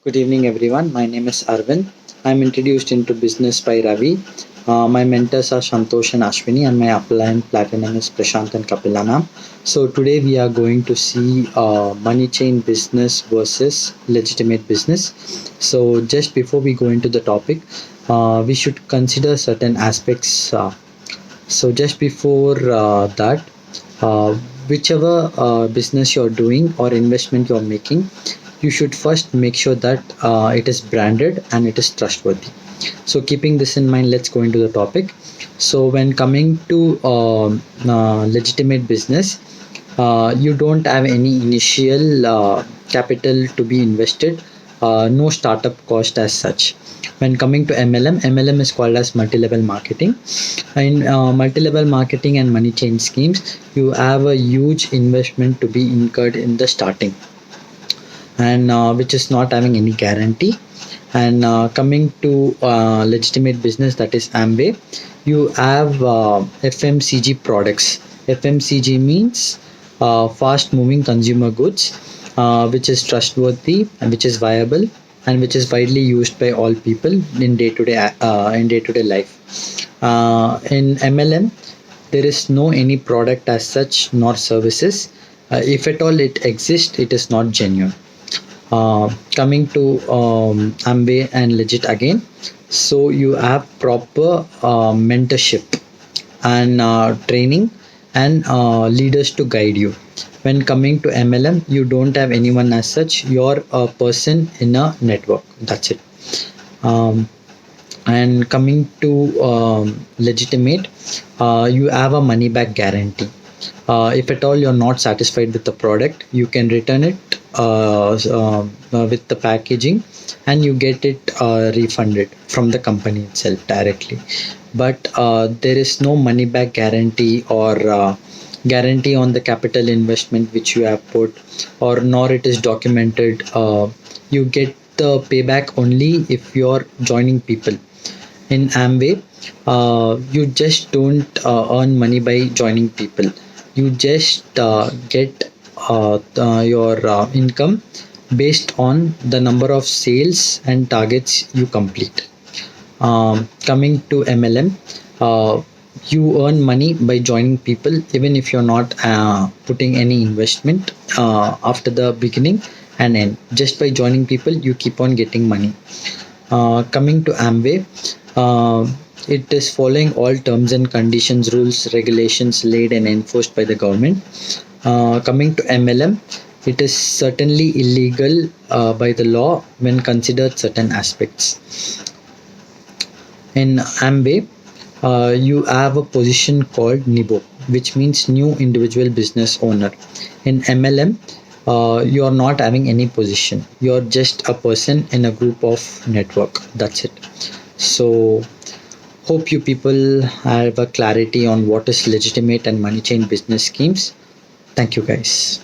Good evening, everyone. My name is Arvind. I'm introduced into business by Ravi. My mentors are Santosh and Ashwini, and my upline platinum is Prashant and Kapilana. So today we are going to see money chain business versus legitimate business. So just before we go into the topic, we should consider certain aspects. So just before that, uh, whichever business you're doing or investment you're making, you should first make sure that it is branded and it is trustworthy. So keeping this in mind, let's go into the topic. So when coming to legitimate business, you don't have any initial capital to be invested, no startup cost as such. When coming to MLM is called as multi-level marketing. In multi-level marketing and money chain schemes, you have a huge investment to be incurred in the starting, and which is not having any guarantee. And coming to legitimate business, that is Amway, you have FMCG products. FMCG means fast moving consumer goods, which is trustworthy and which is viable and which is widely used by all people in day-to-day life. In MLM, there is no any product as such nor services. If at all it exists, it is not genuine. Coming to Amway and Legit again, so you have proper mentorship and training and leaders to guide you. When coming to MLM, you don't have anyone as such. You're a person in a network. That's it. Um, and coming to legitimate, you have a money back guarantee. If at all you're not satisfied with the product, you can return it with the packaging, and you get it refunded from the company itself directly. But there is no money back guarantee or guarantee on the capital investment which you have put, or nor it is documented. You get the payback only if you're joining people. In Amway, you just don't earn money by joining people. You just get your income based on the number of sales and targets you complete. Coming to MLM, you earn money by joining people even if you're not putting any investment after the beginning and end. Just by joining people, you keep on getting money. Coming to Amway, it is following all terms and conditions, rules, regulations laid and enforced by the government. Coming to MLM, it is certainly illegal by the law when considered certain aspects. In Amway, you have a position called NIBO, which means new individual business owner. In MLM, you are not having any position. You are just a person in a group of network. That's it. So hope you people have a clarity on what is legitimate and money chain business schemes. Thank you guys.